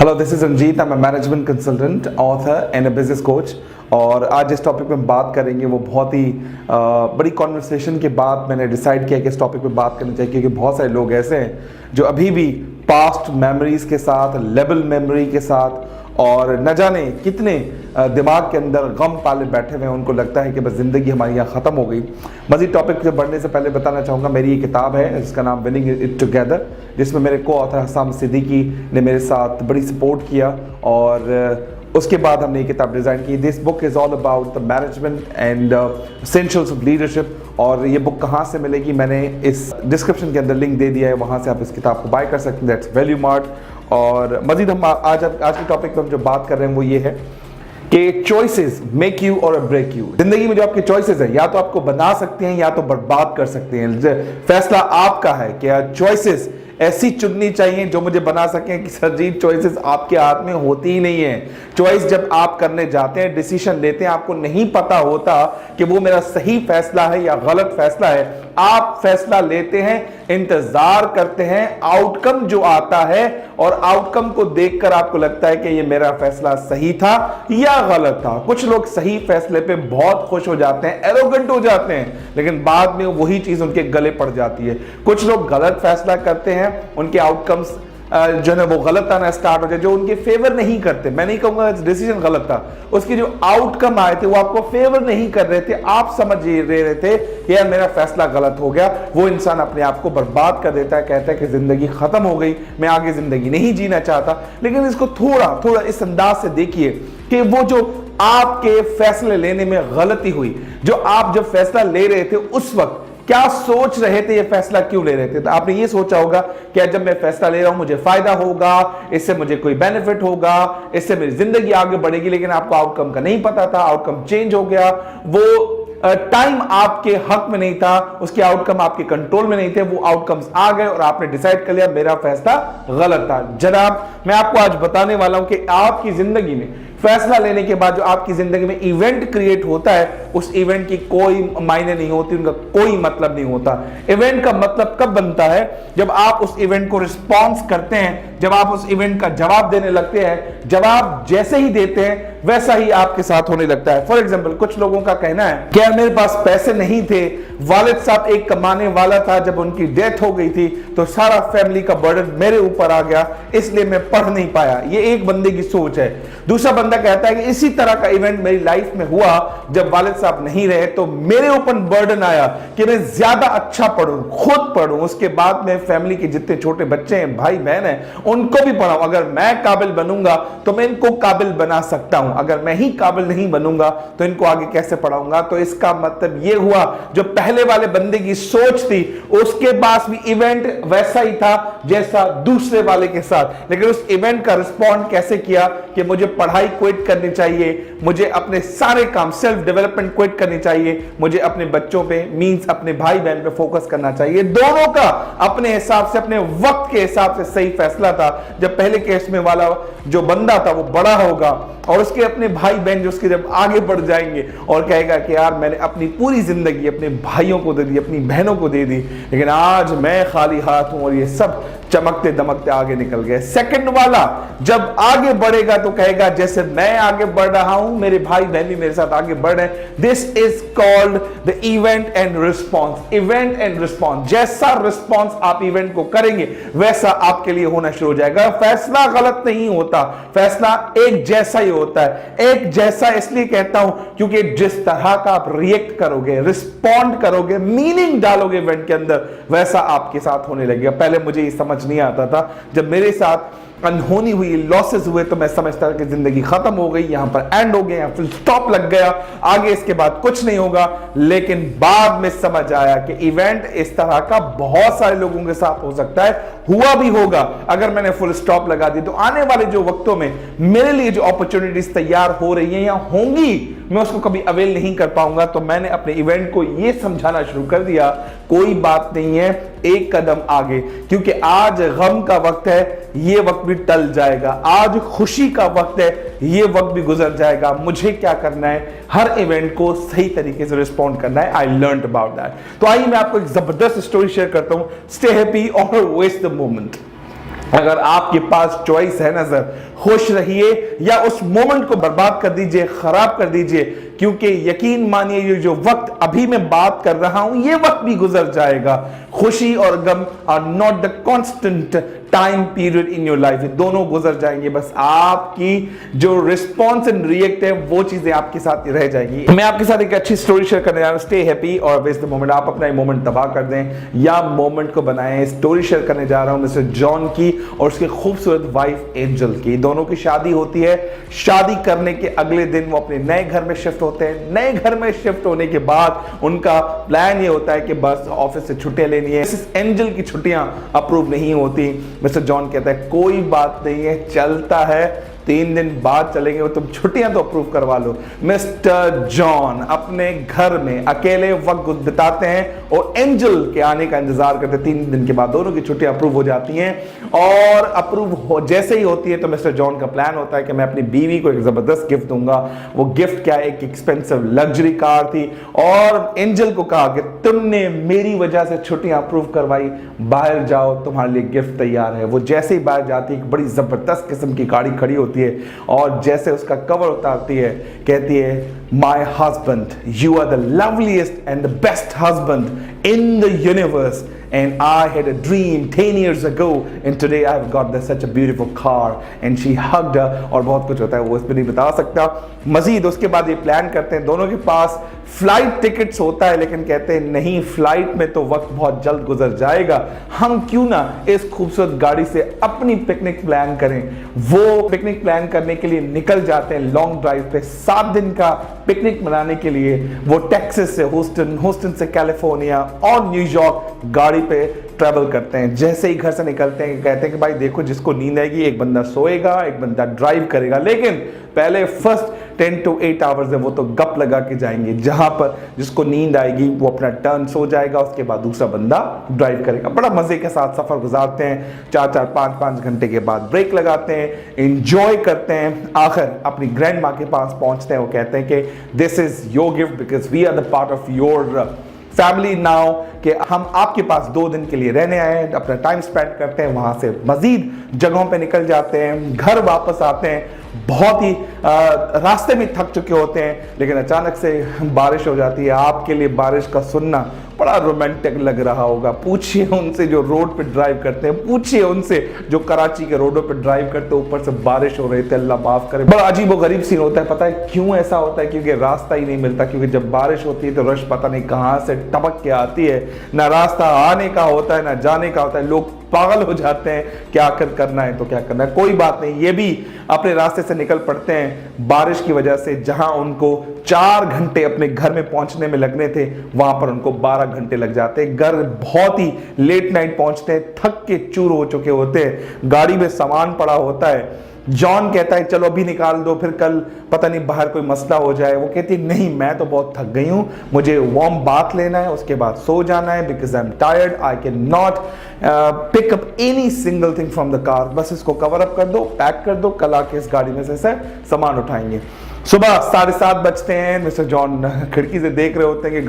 Hello, this is Ranjeet. I am a management consultant, author and a business coach. और आज जिस topic पे हम बात करेंगे वो बहुत ही बड़ी कॉन्वर्सेशन के बाद मैंने डिसाइड किया कि इस टॉपिक पे बात करनी चाहिए, क्योंकि बहुत सारे लोग ऐसे हैं जो अभी भी पास्ट मेमोरीज के साथ, लेवल मेमोरी के साथ और न जाने कितने दिमाग के अंदर गम पाले बैठे हुए हैं। उनको लगता है कि बस ज़िंदगी हमारी यहाँ ख़त्म हो गई। मज़ीद टॉपिक से बढ़ने से पहले बताना चाहूँगा, मेरी ये किताब है जिसका नाम विनिंग इट टुगेदर, जिसमें मेरे को ऑथर हसाम सिद्दीकी ने मेरे साथ बड़ी सपोर्ट किया और उसके बाद हमने ये किताब डिज़ाइन की। This book is all about the management and essentials of leadership. और ये बुक कहाँ से मिलेगी, मैंने इस डिस्क्रिप्शन के अंदर लिंक दे दिया है, वहाँ से आप इस किताब को बाय कर सकते हैं। That's value mart. और मज़ीद हम आज के टॉपिक पर हम जो बात कर रहे हैं वो ये है कि चॉइसेस मेक यू और ब्रेक यू। जिंदगी में जो आपके चॉइसेस हैं, या तो आपको बना सकते हैं या तो बर्बाद कर सकते हैं। फैसला आपका है कि चॉइसेस ऐसी चुननी चाहिए जो मुझे बना सकें कि सर जी चॉइसेस आपके हाथ में होती ही नहीं है। चॉइस जब आप करने जाते हैं, डिसीजन लेते हैं, आपको नहीं पता होता कि वो मेरा सही फैसला है या गलत फैसला है। आप फैसला लेते हैं, इंतजार करते हैं, आउटकम जो आता है और आउटकम को देखकर आपको लगता है कि ये मेरा फैसला सही था या गलत था। कुछ लोग सही फैसले पे बहुत खुश हो जाते हैं, एरोगेंट हो जाते हैं, लेकिन बाद में वही चीज उनके गले पड़ जाती है। कुछ लोग गलत फैसला करते हैं, उनके आउटकम्स जो है वो गलत आना स्टार्ट हो जाए, जो उनके फेवर नहीं करते। मैं नहीं कहूंगा डिसीजन गलत था, उसके जो आउटकम आए थे वो आपको फेवर नहीं कर रहे थे। आप समझ रहे थे कि यार मेरा फैसला गलत हो गया। वो इंसान अपने आप को बर्बाद कर देता है, कहता है कि जिंदगी खत्म हो गई, मैं आगे जिंदगी नहीं जीना चाहता। लेकिन इसको थोड़ा थोड़ा इस अंदाज से देखिए कि वो जो आपके फैसले लेने में गलती हुई, जो आप जब फैसला ले रहे थे उस वक्त क्या सोच रहे थे, ये फैसला क्यों ले रहे थे। तो आपने ये सोचा होगा कि जब मैं फैसला ले रहा हूं मुझे फायदा होगा, इससे मुझे कोई बेनिफिट होगा, इससे मेरी जिंदगी आगे बढ़ेगी। लेकिन आपको आउटकम का नहीं पता था, आउटकम चेंज हो गया। वो टाइम आपके हक में नहीं था, उसके आउटकम आपके कंट्रोल में नहीं थे, वो आउटकम्स आ गए और आपने डिसाइड कर लिया मेरा फैसला गलत था। जनाब, मैं आपको आज बताने वाला हूं कि आपकी जिंदगी में फैसला लेने के बाद जो आपकी जिंदगी में इवेंट क्रिएट होता है, उस इवेंट की कोई मायने नहीं होती, उनका कोई मतलब नहीं होता। इवेंट का मतलब कब बनता है, जब आप उस इवेंट को रिस्पॉन्स करते हैं, जब आप उस इवेंट का जवाब देने लगते हैं। जवाब जैसे ही देते हैं वैसा ही आपके साथ होने लगता है। फॉर एग्जाम्पल, कुछ लोगों का कहना है कि यार मेरे पास पैसे नहीं थे, वालिद साहब एक कमाने वाला था, जब उनकी डेथ हो गई थी तो सारा फैमिली का बर्डन मेरे ऊपर आ गया, इसलिए मैं पढ़ नहीं पाया। ये एक बंदे की सोच है। दूसरा बंदा कहता है कि इसी तरह का इवेंट मेरी लाइफ में हुआ, जब वालिद साहब नहीं रहे तो मेरे ऊपर बर्डन आया कि मैं ज्यादा अच्छा पढ़ूं, खुद पढ़ूं, उसके बाद में फैमिली के जितने छोटे बच्चे हैं, भाई बहन हैं, उनको भी पढ़ाऊं। अगर मैं काबिल बनूंगा तो मैं इनको काबिल बना सकता हूं, अगर मैं ही काबिल नहीं बनूंगा तो इनको आगे कैसे पढ़ाऊंगा। तो इसका मतलब यह हुआ, जो पहले वाले बंदे की सोच थी उसके पास भी इवेंट वैसा ही था जैसा दूसरे वाले के साथ। लेकिन उस इवेंट का रिस्पॉन्ड कैसे किया कि मुझे पढ़ाई क्विट करनी चाहिए, मुझे अपने सारे काम सेल्फ डेवलपमेंट क्विट करनी चाहिए, मुझे अपने बच्चों पे मींस अपने भाई बहन पे फोकस करना चाहिए। दोनों का अपने हिसाब से, अपने वक्त के हिसाब से सही फैसला था। जब पहले केस में वाला जो बंदा था वो बड़ा होगा और उसके अपने भाई बहन जो उसके जब आगे बढ़ जाएंगे और कहेगा कि यार मैंने अपनी पूरी जिंदगी अपने भाइयों को दे दी, अपनी बहनों को दे दी, लेकिन आज मैं खाली हाथ हूं और ये सब चमकते दमकते आगे निकल गए। सेकंड वाला जब आगे बढ़ेगा तो कहेगा जैसे मैं आगे बढ़ रहा हूं, मेरे भाई बहन भी मेरे साथ आगे बढ़ रहे हैं। This is called the event and response. Event and response, जैसा रिस्पॉन्स आप इवेंट को करेंगे वैसा आपके लिए होना शुरू हो जाएगा। फैसला गलत नहीं होता, फैसला एक जैसा ही होता है। एक जैसा इसलिए कहता हूं क्योंकि जिस तरह का आप रिएक्ट करोगे, रिस्पॉन्ड करोगे, मीनिंग डालोगे इवेंट के अंदर, वैसा आपके साथ होने लगेगा। पहले मुझे ये समझ नहीं आता था, जब मेरे साथ अनहोनी हुई, लॉसेस हुए, तो मैं समझता था कि जिंदगी खत्म हो गई, यहां पर एंड हो गया, यहां फिर स्टॉप लग गया, आगे इसके बाद कुछ नहीं होगा। लेकिन बाद में समझ आया कि इवेंट इस तरह का बहुत सारे लोगों के साथ हो सकता है, हुआ भी होगा। अगर मैंने फुल स्टॉप लगा दी तो आने वाले जो वक्तों में मेरे लिए जो अपॉर्चुनिटीज तैयार हो रही हैं या होंगी, मैं उसको कभी अवेल नहीं कर पाऊंगा। तो मैंने अपने इवेंट को यह समझाना शुरू कर दिया, कोई बात नहीं है, एक कदम आगे, क्योंकि आज गम का वक्त है, ये वक्त भी टल जाएगा। आज खुशी का वक्त है, ये वक्त भी गुजर जाएगा। मुझे क्या करना है, हर इवेंट को सही तरीके से रिस्पॉन्ड करना है। I learned about that. तो आइए मैं आपको एक जबरदस्त स्टोरी शेयर करता हूं। स्टे हैप्पी और वेस्ट द मोमेंट। अगर आपके पास चॉइस है ना सर, खुश रहिए या उस मोमेंट को बर्बाद कर दीजिए, खराब कर दीजिए, क्योंकि यकीन मानिए ये जो वक्त अभी मैं बात कर रहा हूं ये वक्त भी गुजर जाएगा। खुशी और गम are not the constant time period in your life, दोनों गुजर जाएंगे, बस आपकी जो रिस्पॉन्स एंड रिएक्ट है वो चीजें आपके साथ रह जाएंगी। मैं आपके साथ एक अच्छी स्टोरी शेयर करने जा रहा हूं, स्टे हैप्पी और वेस्ट द मोमेंट। आप अपना मोमेंट तबाह कर दें या मोमेंट को बनाएं। स्टोरी शेयर करने जा रहा हूं मिस्टर जॉन की और उसके खूबसूरत वाइफ एंजल की। दोनों की शादी होती है, शादी करने के अगले दिन वो अपने नए घर में शिफ्ट होते हैं। नए घर में शिफ्ट होने के बाद उनका प्लान ये होता है कि बस ऑफिस से छुट्टियां लेनी है। एंजल की छुट्टियां अप्रूव नहीं होती। मिस्टर जॉन कहता है कोई बात नहीं है, चलता है, 3 दिन बाद चलेंगे, वो तुम छुट्टियां तो अप्रूव करवा लो। मिस्टर जॉन अपने घर में अकेले वक्त बिताते हैं और एंजल के आने का इंतजार करते हैं। 3 दिन के बाद दोनों की छुट्टियां अप्रूव हो जाती हैं और अप्रूव हो जैसे ही होती है तो मिस्टर जॉन का प्लान होता है कि मैं अपनी बीवी को एक जबरदस्त गिफ्ट दूंगा। वो गिफ्ट क्या है, एक एक्सपेंसिव लग्जरी कार थी और एंजल को कहा कि तुमने मेरी वजह से छुट्टियां अप्रूव करवाई, बाहर जाओ, तुम्हारे लिए गिफ्ट तैयार है। वो जैसे ही बाहर जाती है, एक बड़ी जबरदस्त किस्म की गाड़ी खड़ी होती है और जैसे उसका कवर उतारती है कहती है my husband, you are the loveliest and the best husband in the universe and I had a dream 10 years ago and today I've got such a beautiful car and she hugged her और बहुत कुछ होता है वो इसमें नहीं बता सकता। मजीद उसके बाद ये प्लान करते हैं, दोनों के पास फ्लाइट टिकट्स होता है लेकिन कहते हैं नहीं, फ्लाइट में तो वक्त बहुत जल्द गुजर जाएगा, हम क्यों ना इस खूबसूरत गाड़ी से अपनी पिकनिक प्लान करें। वो पिकनिक प्लान करने के लिए निकल जाते हैं लॉन्ग ड्राइव पे। 7 दिन का पिकनिक मनाने के लिए वो टेक्सास से ह्यूस्टन, ह्यूस्टन से कैलिफोर्निया और न्यूयॉर्क गाड़ी पे ट्रैवल करते हैं। जैसे ही घर से निकलते हैं कहते हैं कि भाई देखो जिसको नींद आएगी एक बंदा सोएगा, एक बंदा ड्राइव करेगा, लेकिन पहले फर्स्ट 10 to 8 आवर्स है वो तो गप लगा के जाएंगे। जहां पर जिसको नींद आएगी वो अपना टर्न सो जाएगा, उसके बाद दूसरा बंदा ड्राइव करेगा। बड़ा मजे के साथ सफर गुजारते हैं। 4-4, 5-5 घंटे के बाद ब्रेक लगाते हैं, एंजॉय करते हैं। आखिर अपनी ग्रैंड माँ के पास पहुंचते हैं। वो कहते हैं कि this is your gift because we are the part of your family now, कि हम आपके पास 2 दिन के लिए रहने आए हैं, अपना टाइम स्पेंड करते हैं। वहां से मजीद जगहों पे निकल जाते हैं, घर वापस आते हैं, बहुत ही रास्ते में थक चुके होते हैं, लेकिन अचानक से बारिश हो जाती है। आपके लिए बारिश का सुनना बड़ा रोमांटिक लग रहा होगा। पूछिए उनसे जो रोड पे ड्राइव करते हैं, पूछिए उनसे जो कराची के रोडों पे ड्राइव करते हैं, ऊपर से बारिश हो रही थी, अल्लाह माफ करे। बड़ा अजीब व गरीब सीन होता है। पता है क्यों ऐसा होता है? क्योंकि रास्ता ही नहीं मिलता। क्योंकि जब बारिश होती है तो रश पता नहीं कहां से टपक के आती है, ना रास्ता आने का होता है ना जाने का होता है। लोग पागल हो जाते हैं, क्या करना है तो क्या करना है। कोई बात नहीं, ये भी अपने रास्ते से निकल पड़ते हैं बारिश की वजह से। जहां उनको 4 घंटे अपने घर में पहुंचने में लगने थे, वहां पर उनको 12 घंटे लग जाते हैं। घर बहुत ही लेट नाइट पहुंचते हैं, थक के चूर हो चुके होते हैं, गाड़ी में सामान पड़ा होता है। जॉन कहता है चलो अभी निकाल दो, फिर कल पता नहीं बाहर कोई मसला हो जाए। वो कहती है नहीं, मैं तो बहुत थक गई हूं, मुझे वार्म बाथ लेना है, उसके बाद सो जाना है, because I am tired, I can not pick up any single thing from the car. बस इसको कवर अप कर दो, पैक कर दो, कल आके इस गाड़ी में से सामान उठाएंगे। सुबह 7:30 बजते हैं। मिस्टर जॉन खिड़की से देख रहे होते हैं कि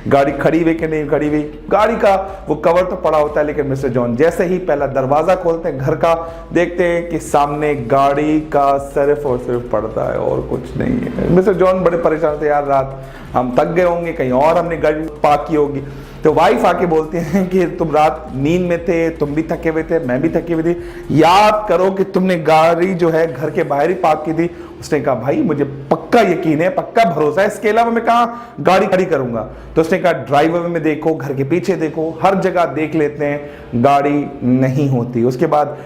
गाड़ी खड़ी हुई कि नहीं खड़ी हुई। गाड़ी का वो कवर तो पड़ा होता है, लेकिन मिस्टर जॉन जैसे ही पहला दरवाजा खोलते हैं घर का, देखते हैं कि सामने गाड़ी का सिर्फ और सिर्फ पर्दा है और कुछ नहीं है। मिस्टर जॉन बड़े परेशान थे, यार रात हम थक गए होंगे, कहीं और हमने गाड़ी पार्क की होगी। तो वाइफ आके बोलती हैं कि तुम रात नींद में थे, तुम भी थके हुए थे, मैं भी थकी हुई थी, याद करो कि तुमने गाड़ी जो है घर के बाहर ही पार्क की थी। उसने कहा भाई मुझे पक्का यकीन है, पक्का भरोसा है, इसके अलावा मैं कहाँ गाड़ी खड़ी करूंगा। तो उसने कहा ड्राइवर में देखो, घर के पीछे देखो, हर जगह देख लेते हैं, गाड़ी नहीं होती। उसके बाद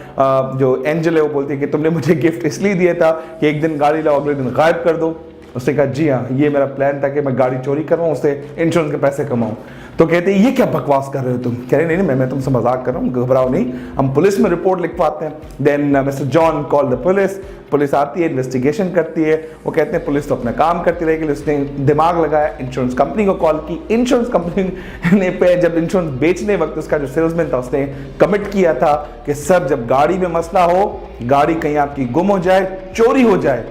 जो एंजल है वो बोलती है कि तुमने मुझे गिफ्ट इसलिए दिया था कि एक दिन गाड़ी लाओ, अगले दिन गायब कर दो। उसने कहा जी हाँ, ये मेरा प्लान था कि मैं गाड़ी चोरी करवाऊँ, उससे इंश्योरेंस के पैसे कमाऊँ। तो कहते हैं ये क्या बकवास कर रहे हो तुम? कह रहे नहीं मैं तुमसे मजाक कर रहा हूँ, घबराओ नहीं, हम पुलिस में रिपोर्ट लिखवाते हैं। Then mister John call the police. Police आती है, इन्वेस्टिगेशन करती है। वो कहते हैं पुलिस तो अपना काम करती रहेगी, उसने दिमाग लगाया, इंश्योरेंस कंपनी को कॉल की। इंश्योरेंस कंपनी ने पे जब इंश्योरेंस बेचने वक्त उसका जो सेल्समैन था उसने कमिट किया था कि सर जब गाड़ी में मसला हो, गाड़ी कहीं आपकी गुम हो जाए, चोरी हो जाए,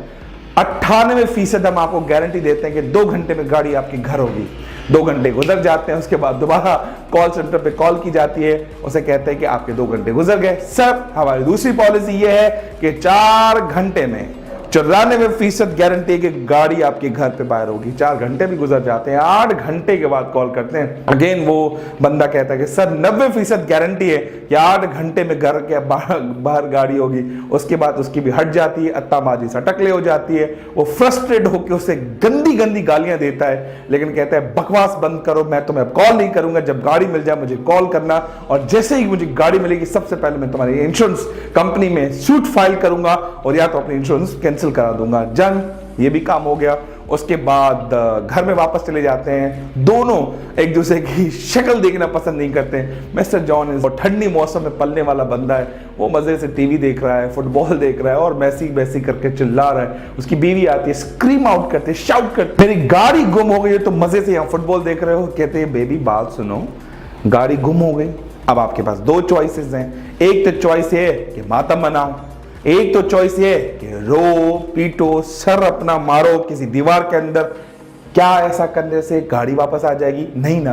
98% हम आपको गारंटी देते हैं कि 2 घंटे में गाड़ी आपके घर होगी। 2 घंटे गुजर जाते हैं, उसके बाद दोबारा कॉल सेंटर पे कॉल की जाती है, उसे कहते हैं कि आपके 2 घंटे गुजर गए। सर हमारी दूसरी पॉलिसी ये है कि 4 घंटे में 94% गारंटी है कि गाड़ी आपके घर पे बाहर होगी। 4 घंटे भी गुजर जाते हैं, 8 घंटे के बाद कॉल करते हैं, अगेन वो बंदा कहता है कि सर 90% गारंटी है कि 8 घंटे में घर के बाहर गाड़ी होगी। उसके बाद उसकी भी हट जाती है, अत्ताबाजी सटकले हो जाती है, वो फ्रस्ट्रेट होकर उसे गंदी गंदी गालियां देता है, लेकिन कहता है बकवास बंद करो, मैं तुम्हें कॉल नहीं करूंगा, जब गाड़ी मिल जाए मुझे कॉल करना, और जैसे ही मुझे गाड़ी मिलेगी सबसे पहले मैं तुम्हारी इंश्योरेंस कंपनी में सूट फाइल करूंगा और या तो अपनी इंश्योरेंस कैंसिल करा दूंगा। जन ये भी काम हो गया। उसके बाद घर में वापस चले जाते हैं, दोनों एक दूसरे की शक्ल देखना पसंद नहीं करते। मिस्टर जॉन इस ठंडी मौसम में पलने वाला बंदा है, वो मजे से टीवी देख रहा है, फुटबॉल देख रहा है और मैसी वैसी करके चिल्ला रहा है। उसकी बीवी आती है, स्क्रीम आउट करते, शाउट करते, मेरी गाड़ी गुम हो गई है, तो मजे से यहाँ फुटबॉल देख रहे हो। कहते हैं बेबी बात सुनो, गाड़ी गुम हो गई, अब आपके पास 2 चॉइसेस हैं। एक तो चॉइस है कि मातम मनाओ, एक तो चॉइस ये कि रो पीटो, सर अपना मारो किसी दीवार के अंदर। क्या ऐसा करने से गाड़ी वापस आ जाएगी? नहीं ना।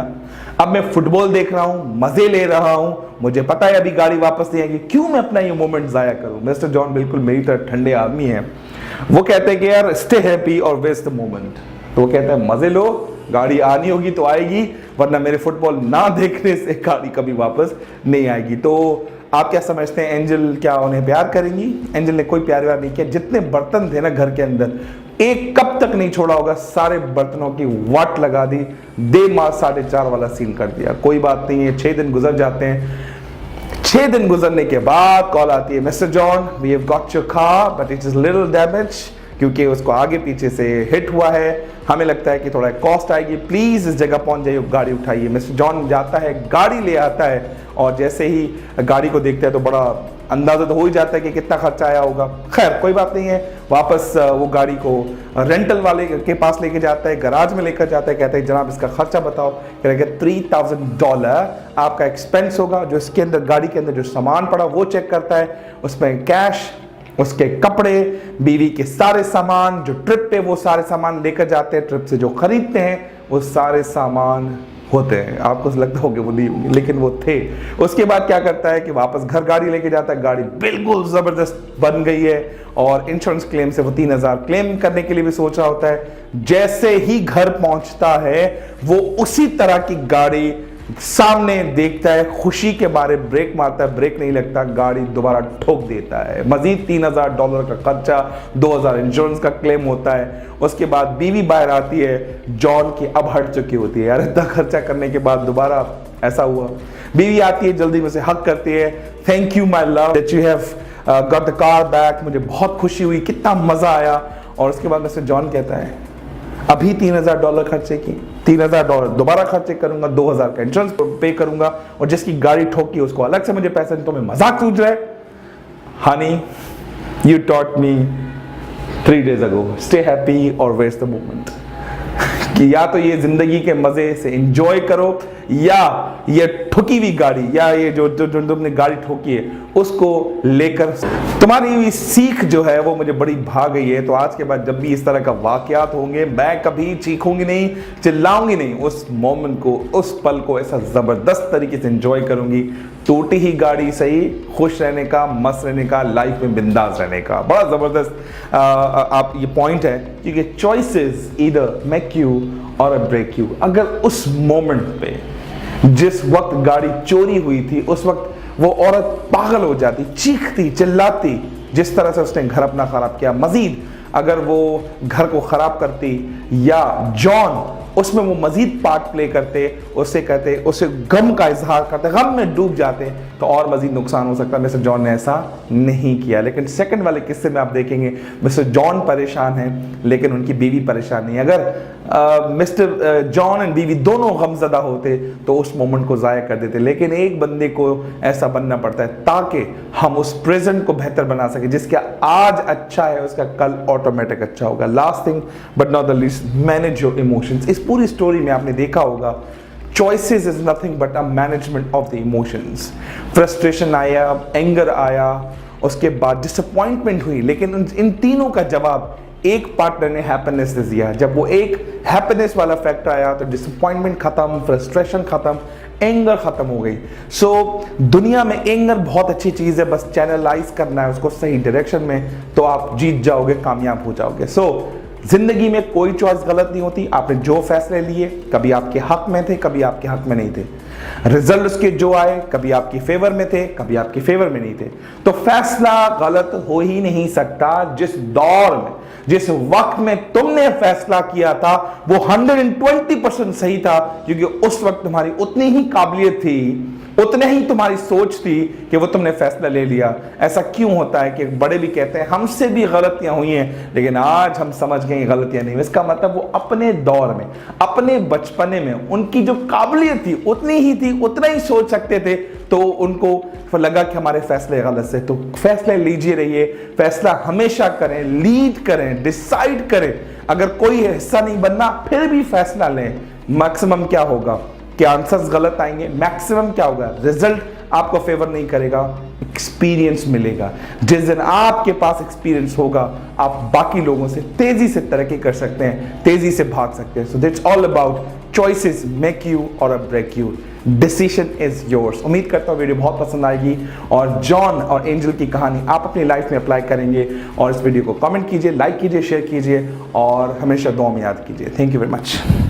अब मैं फुटबॉल देख रहा हूं, मजे ले रहा हूं, मुझे पता है अभी गाड़ी वापस नहीं आएगी, क्यों मैं अपना ये मोमेंट जाया करूं? मिस्टर जॉन बिल्कुल मेरी तरह ठंडे आदमी है, वो कहते हैं कि यार स्टे हैप्पी और वेस्ट द मोमेंट। तो वो कहता है मजे लो, गाड़ी आनी होगी तो आएगी, वरना मेरे फुटबॉल ना देखने से गाड़ी कभी वापस नहीं आएगी। तो आप क्या समझते हैं, एंजल क्या उन्हें प्यार करेंगी? एंजल ने कोई प्यार व्यार नहीं किया। जितने बर्तन थे ना घर के अंदर, एक कप तक नहीं छोड़ा होगा, सारे बर्तनों की वाट लगा दी, दे मार 4.5 वाला सीन कर दिया। कोई बात नहीं है, 6 दिन गुजर जाते हैं। 6 दिन गुजरने के बाद कॉल आती है, mister John we have got your car but it is little damage, क्योंकि उसको आगे पीछे से हिट हुआ है, हमें लगता है कि थोड़ा कॉस्ट आएगी, प्लीज इस जगह पहुंच जाइए, गाड़ी उठाइए। मिस्टर जॉन जाता है, गाड़ी ले आता है, और जैसे ही गाड़ी को देखता है तो बड़ा अंदाजा तो हो ही जाता है कि कितना खर्चा आया होगा। खैर कोई बात नहीं है, वापस वो गाड़ी को रेंटल वाले के पास लेके जाता है, गराज में लेकर जाता है, कहता है जनाब इसका खर्चा बताओ। कह रहे कि $3000 आपका एक्सपेंस होगा। जो इसके अंदर गाड़ी के अंदर जो सामान पड़ा वो चेक करता है, उसमें कैश, उसके कपड़े, बीवी के सारे सामान, जो ट्रिप पे वो सारे सामान लेकर जाते हैं, ट्रिप से जो खरीदते हैं वो सारे सामान होते हैं। आपको लगता होगा वो नहीं होंगे, लेकिन वो थे। उसके बाद क्या करता है कि वापस घर गाड़ी लेके जाता है, गाड़ी बिल्कुल जबरदस्त बन गई है, और इंश्योरेंस क्लेम से वो 3000 क्लेम करने के लिए भी सोच रहा होता है। जैसे ही घर पहुंचता है वो उसी तरह की गाड़ी सामने देखता है, खुशी के बारे ब्रेक मारता है, ब्रेक नहीं लगता, गाड़ी दोबारा ठोक देता है। मजीद $3000 का खर्चा, 2000 इंश्योरेंस का क्लेम होता है। उसके बाद बीवी बाहर आती है, जॉन की अब हट चुकी होती है, यार इतना खर्चा करने के बाद दोबारा ऐसा हुआ। बीवी आती है, जल्दी में से हक करती है, thank you my love that you have got the car back, मुझे बहुत खुशी हुई, कितना मजा आया। और उसके बाद मिस्टर जॉन कहता है अभी $3000 खर्चे की, $3000 दोबारा खर्चे करूंगा, 2000 का इंश्योरेंस पे करूंगा, और जिसकी गाड़ी ठोकी उसको अलग से मुझे पैसा नहीं। तो मैं मजाक सूझ रहा है? Honey you taught me 3 days ago stay happy or waste the moment कि या तो ये जिंदगी के मजे से एंजॉय करो, या ये ठुकी हुई गाड़ी, या ये जो तुमने गाड़ी ठोकी है उसको लेकर तुम्हारी सीख जो है वो मुझे बड़ी भा गई है। तो आज के बाद जब भी इस तरह का वाकयात होंगे, मैं कभी चीखूंगी नहीं, चिल्लाऊंगी नहीं, उस मोमेंट को, उस पल को ऐसा जबरदस्त तरीके से एंजॉय करूंगी। टूटी ही गाड़ी सही, खुश रहने का, मस्त रहने का, लाइफ में बिंदास रहने का, बड़ा जबरदस्त आप ये पॉइंट है। क्योंकि चॉइसेस ईदर मेक यू और ब्रेक यू। अगर उस मोमेंट पे जिस वक्त गाड़ी चोरी हुई थी, उस वक्त वो औरत पागल हो जाती, चीखती चिल्लाती, जिस तरह से उसने घर अपना खराब किया, मजीद अगर वो घर को खराब करती या जॉन उसमें वो मजीद पार्ट प्ले करते, उससे कहते, उससे गम का इजहार करते, गम में डूब जाते, तो और मजीद नुकसान हो सकता है। मिस्टर जॉन ने ऐसा नहीं किया। लेकिन सेकंड वाले किस्से में आप देखेंगे मिस्टर जॉन परेशान है, लेकिन उनकी बीवी परेशान नहीं। अगर मिस्टर जॉन एंड बीवी दोनों गमजदा होते तो उस मोमेंट को ज़ाया कर देते। लेकिन एक बंदे को ऐसा बनना पड़ता है ताकि हम उस प्रेजेंट को बेहतर बना सके। जिसका आज अच्छा है उसका कल ऑटोमेटिक अच्छा होगा। Last thing but not the least, manage your emotions. इस पूरी स्टोरी में आपने देखा होगा choices is nothing but a management of the emotions। Frustration आया, एंगर आया, उसके बाद डिसअपॉइंटमेंट हुई, लेकिन इन तीनों का जवाब एक पार्टनर ने हैप्पीनेस दिया, जब वो एक हैप्पीनेस वाला फैक्टर आया तो डिसअपॉइंटमेंट खत्म, फ्रस्ट्रेशन खत्म, एंगर खत्म हो गई। सो दुनिया में एंगर बहुत अच्छी चीज़ है, बस चैनलाइज करना है उसको सही डायरेक्शन में, तो आप जीत जाओगे, कामयाब हो जाओगे। सो जिंदगी में कोई चॉइस गलत नहीं होती। आपने जो फैसले लिए कभी आपके हक में थे, कभी आपके हक में नहीं थे। रिजल्ट उसके जो आए कभी आपकी फेवर में थे, कभी आपकी फेवर में नहीं थे। तो फैसला गलत हो ही नहीं सकता। जिस दौर में, जिस वक्त में तुमने फैसला किया था वो 120% सही था, क्योंकि उस वक्त तुम्हारी उतनी ही काबिलियत थी, उतने ही तुम्हारी सोच थी कि वो तुमने फैसला ले लिया। ऐसा क्यों होता है कि बड़े भी कहते हैं हमसे भी गलतियां हुई हैं, लेकिन आज हम समझ गए गलतियां नहीं। इसका मतलब वो अपने दौर में, अपने बचपने में उनकी जो काबिलियत थी उतनी ही थी, उतना ही सोच सकते थे, तो उनको लगा कि हमारे फैसले गलत से। तो फैसले लीजिए रहिए, फैसला हमेशा करें, लीड करें, डिसाइड करें। अगर कोई हिस्सा नहीं बनना फिर भी फैसला लें। मैक्सिमम क्या होगा कि आंसर्स गलत आएंगे, मैक्सिमम क्या होगा, रिजल्ट आपको फेवर नहीं करेगा, एक्सपीरियंस मिलेगा। जिस दिन आपके पास एक्सपीरियंस होगा आप बाकी लोगों से तेजी से तरक्की कर सकते हैं, तेजी से भाग सकते हैं। So that's all about choices make you और break you, decision is yours. उम्मीद करता हूँ वीडियो बहुत पसंद आएगी और जॉन और एंजल की कहानी आप अपनी लाइफ में अप्लाई करेंगे। और इस वीडियो को कमेंट कीजिए, लाइक कीजिए, शेयर कीजिए और हमेशा दुआ में याद कीजिए। Thank you very much.